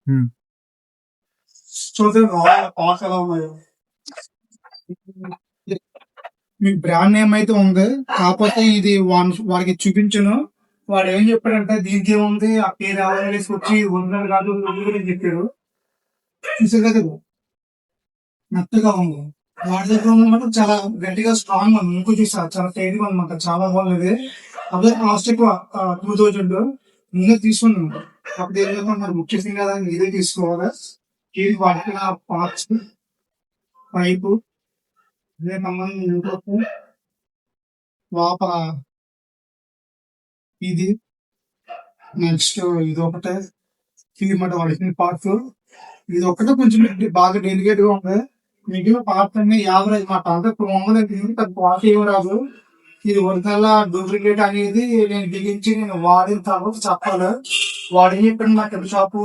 హ్మ్. చూస్తే పాస్ ఎలా ఉన్నాయో. మీకు బ్రాండ్ నేమ్ అయితే ఉంది. కాకపోతే ఇది వాడికి చూపించాను. వాడు ఏం చెప్పాడంటే దీనికి ఏముంది ఆ పేరు ఎవరైనా వేసుకొచ్చి ఒరిజినల్ కాదు ఒరిజినల్ అని చెప్పాడు. చూసారు కదా ఇది మెత్తగా ఉంది. వాడి దగ్గర ఉంది మాత్రం చాలా గట్టిగా స్ట్రాంగ్ ఉంది. ఇంకో చూసా చాలా టైట్ గా అనమాట. చాలా బాగుంది. అదే కాస్ట్ ఎక్కువ 2000 ముందే తీసుకున్నాను. అప్పుడు ఏం చేద్దాం మరి బుక్ చేసింది కదా ఇదే తీసుకోవాలి. ఇది వాటికి పార్ట్స్ పైపు ఇదే సంబంధించి లోపల ఇది నెక్స్ట్ ఇది ఒకటే ఇది మాట వాడికి పార్ట్స్ ఇది ఒకటే కొంచెం బాగా డెలికేట్ గా ఉంది. మిగిలిన పార్ట్స్ అన్ని యావరేజ్ మాట. అంటే ఇప్పుడు మమ్మల్ని పెద్ద క్వాలిటీ ఏమి రాదు. ఇది ఒరిజినల్ డూప్లికేట్ అనేది నేను బిగించి నేను వాడిన తర్వాత చెప్పాలి. వాడు ఏం చెప్పాడు నాకు షాప్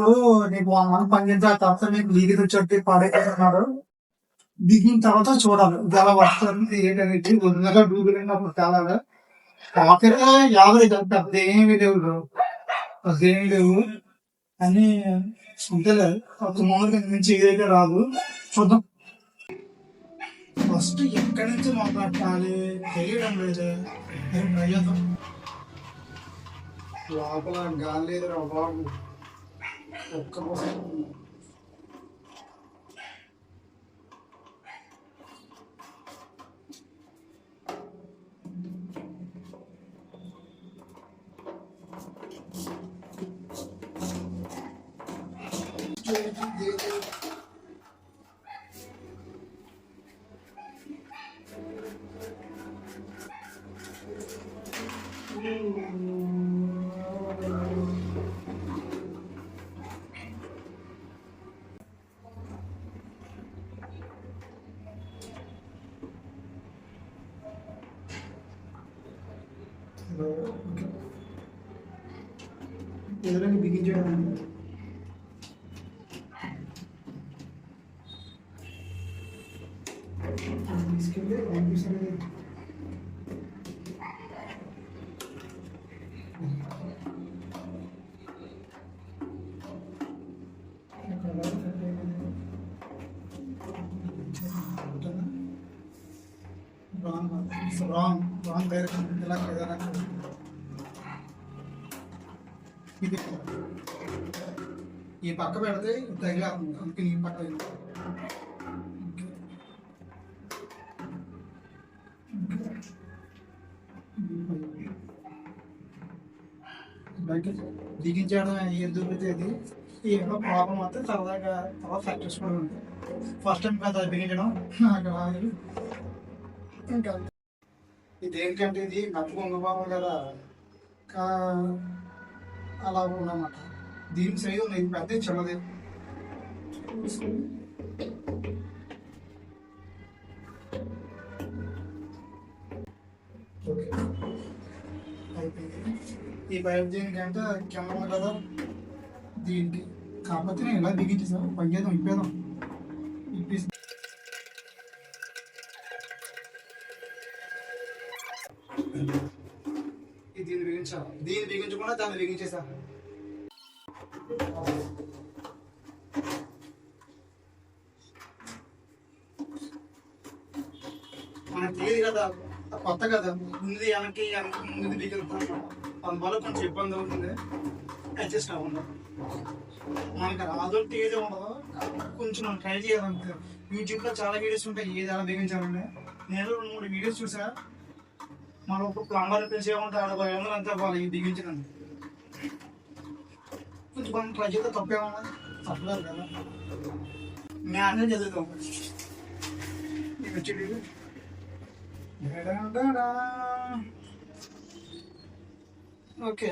నీకు 1 month పనిచేసిన తర్వాత నీకు లీగల్ వచ్చి పాడైపోతున్నాడు. దిగిన తర్వాత చూడాలి ఇది ఎలా వస్తుంది ఏంటనేది ఒరిజినల్ డూప్లికేట్ అప్పుడు తేలాలి. పాకెట్ యావరేజ్ పెద్ద ఏమి లేవు అదేమి లేవు అని అంతేలే. ఒక మామూలుగా నుంచి ఏదైతే రాదు. చూద్దాం ఫస్ట్ ఎక్కడి నుంచి మాట్లాడాలి తెలియడం లేదు. ట్రై చేద్దాం. లోపల గాలి లేదు బాబు. ఒక్క ఎదురైనా బిగించడం తీసుకెళ్ళి పంపిస్తుంది. రాంగ్ డైరెక్షన్ ఇలా ఇది ఈ పక్క పెడితే తగిలా అందుకే ఈ పక్క బయట దిగించడం ఏం దొరుకుతుంది. ఏమో ప్రాబ్లం వస్తే సరదాగా తర్వాత సక్సెస్ కూడా ఉంటుంది. ఫస్ట్ టైం కదా బిగించడం నాకు రాదు. ఇంకా ఇది ఏంటంటే ఇది నట్టుకుంది బాబు కదా అలా ఉన్నమాట. దీని సైజు ఉంది పెద్ద చిన్నది. ఓకే అయిపోయింది. ఈ పైప్ దీనికంటే కెమెరా కదా దీనికి కాకపోతే నేను ఇలా బిగించేసాను. పనిచేద్దాం ఇప్పేద్దాం ఇప్పేసి దీన్ని బిగించాలి. దీన్ని బిగించకుండా దాన్ని బిగించేసా. మనకు తెలియదు కదా కొత్త కదా ముందు వెనక్కి ముందు బిగులుతాం. అందువల్ల కొంచెం ఇబ్బంది అవుతుంది. అడ్జస్ట్ అవ్వదు. మనకి రాదంటే ఏది ఉండదు. కొంచెం మనం ట్రై చేయాలంటే యూట్యూబ్లో చాలా వీడియోస్ ఉంటాయి ఏది ఎలా బిగించాలంటే. నేను 2-3 వీడియోస్ చూసా. మనం ఒక ప్లంబర్ పిలిచేమంటే 60 అంతా వాళ్ళు బిగించడానికి కొంచెం మనం ట్రై చేస్తే తప్పేమన్నా తప్పలేదు కదా. మ్యానే చదువుతాం వచ్చి ఓకే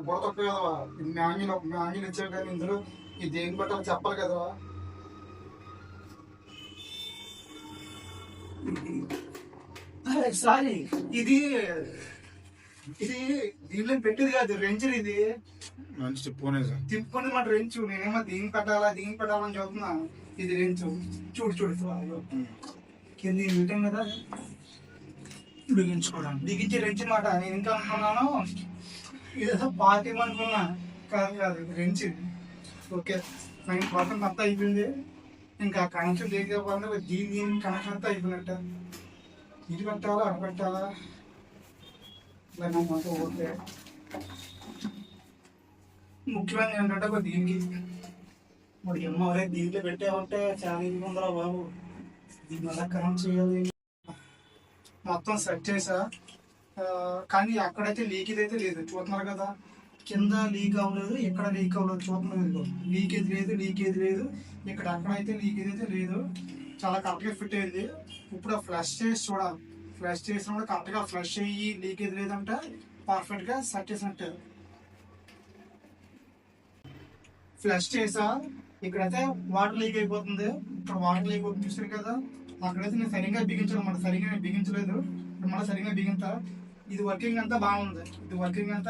బుర్ర తక్కువ కదవా. మ్యాన్యుల్ ఇచ్చాడు కానీ ఇందులో ఈ దేని బట్టాలి చెప్పాలి కదా. సారీ ఇది ఇది దీనిలో పెట్టేది కాదు రెంచర్. ఇది మంచి తిప్పుకునే మాట రెంచు. నేనేమో దీని పెట్టాలని చూస్తున్నా. ఇది రెంచు చూడు కింద ఉంటాం కదా బిగించుకోవడానికి బిగించి రెంచి మాట. నేను ఇంకా అనుకున్నాను ఇదేదో పార్టీ అనుకున్నా. కాదు ఇది రెంచి. ఓకే 9% అంతా అయిపోయింది. ఇంకా కనెక్షన్ లేదు కాబట్టి దీని కనెక్షన్ అంతా అయిపోయినట్ట. ఇది పెట్టాలా అటు పెట్టాలా అన్నమాట. ఓకే ముఖ్యమైనది ఏంటంటే దీనికి ఇప్పుడు ఎమ్మవరే దీంట్లో పెట్టామంటే చాలా ఇది ఉందిరా బాబు. దీనివల్ల కనెక్ట్ చేయాలి మొత్తం సెట్ చేసా. కానీ అక్కడైతే లీకేజ్ అయితే లేదు చూస్తున్నారు కదా. కింద లీక్ అవ్వలేదు, ఎక్కడ లీక్ అవ్వలేదు చూస్తున్నారు. లీకేజ్ లేదు ఇక్కడ అక్కడైతే లీకేజ్ అయితే లేదు. చాలా కరెక్ట్గా ఫిట్ అయింది. ఇప్పుడు ఫ్లష్ చేసి చూడాలి. ఫ్లష్ చేసినప్పుడు కరెక్ట్గా ఫ్లష్ అయ్యి లీకేజ్ లేదంటే పర్ఫెక్ట్గా సెట్ చేసినట్టు. ఫ్లష్ చేసా ఇక్కడైతే వాటర్ లీక్ అయిపోతుంది. ఇక్కడ వాటర్ లీక్ అవుతుంది చూసారు కదా. అక్కడైతే నేను సరిగ్గా బిగించాలన్నమాట. సరిగ్గా నేను బిగించలేదు. ఇప్పుడు మళ్ళీ సరిగ్గా బిగించా. ఇది వర్కింగ్ అంతా బాగుంది.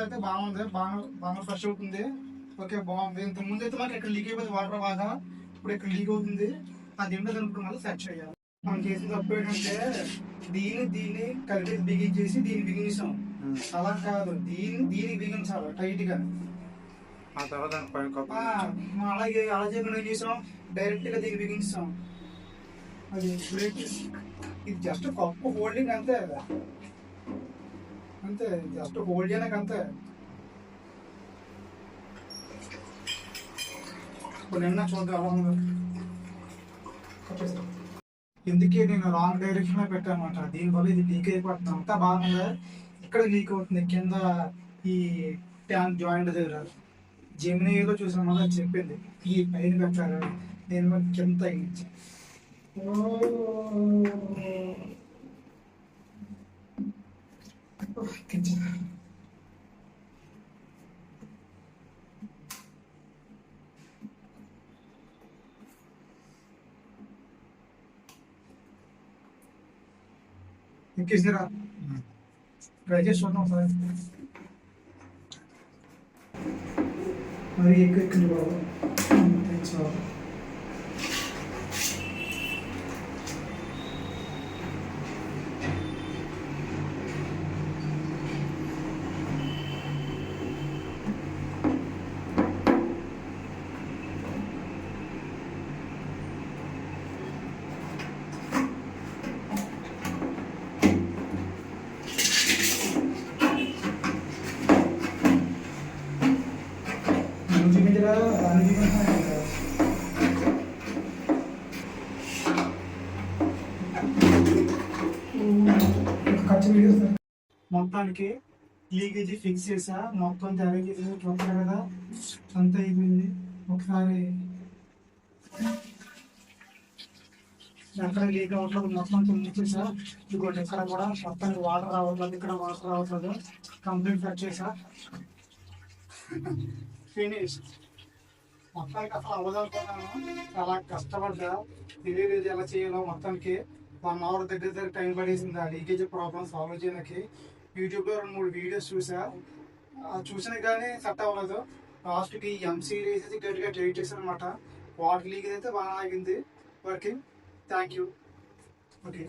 అయితే బాగుంది. బాగా ఫ్రెష్ అవుతుంది. ఓకే బాగుంది. ఇంత ముందు అయితే మాకు ఇక్కడ లీక్ అయిపోతుంది వాటర్ బాగా. ఇప్పుడు ఇక్కడ లీక్ అవుతుంది. అది ఏంటో దానికి మళ్ళీ సెట్ చేయాలి. మనం చేసిన తప్పు ఏంటంటే దీన్ని కలిపి బిగించేసి దీన్ని బిగించాం. అలా కాదు, దీనికి బిగించాలి టైట్ గా. ఆ తర్వాత అలాగే ఏం చేసాం, డైరెక్ట్ గా దీన్ని బిగించాం. అది బ్రేక్. ఇది జస్ట్ కప్పు హోల్డింగ్ అంతే. జస్ట్ హోల్డ్ చేయడానికి అంతే. ఇప్పుడు నిన్న చూద్దాం. ఎందుకే నేను రాంగ్ డైరెక్షన్ లో పెట్టానమాట. దీనివల్ల ఇది లీక్ అయిపోతుంది. అంతా బాగుంది. ఇక్కడ లీక్ అవుతుంది కింద ఈ ట్యాంక్ జాయింట్ దగ్గర. జెమినీలో చూసిన మళ్ళీ చెప్పింది ఈ పైన పెట్టారు. నేను కింద తగ్గించి ఇంకేసిరా ట్రై చేసి చూద్దాం సార్. మరి ఎక్కువ బాబు. థ్యాంక్స్ బాబు. మొత్తానికి లీకేజీ ఫిక్స్ చేసా. మొత్తం తయారు చేసి చూస్తారు కదా. అంతా అయిపోయింది. ఒకసారి ఎక్కడ లీక్ అవ్వట్లేదు మొత్తం తుమ్మిచ్చేసా. ఇంకోటి ఇక్కడ కూడా మొత్తానికి వాటర్ రావట్లేదు. ఇక్కడ వాటర్ రావట్లేదు. కంప్లీట్ సెట్ చేసా. ఫినిష్. మొత్తానికి అసలు అవ్వదనుకున్నాను. చాలా కష్టపడ్డా. తెలియలేదు ఎలా చేయాలో. మొత్తానికి 1 అవర్ దగ్గర టైం పడేసింది ఆ లీకేజ్ ప్రాబ్లమ్ సాల్వ్ చేయడానికి. యూట్యూబ్లో 2-3 వీడియోస్ చూసినా కానీ సెట్ అవ్వలేదు. లాస్ట్కి ఎంసీరీస్ అయితే గట్టిగా ట్రై చేశాను అనమాట. వాటర్ లీకేజ్ అయితే బాగా ఆగింది వర్కింగ్. Thank you. ఓకే.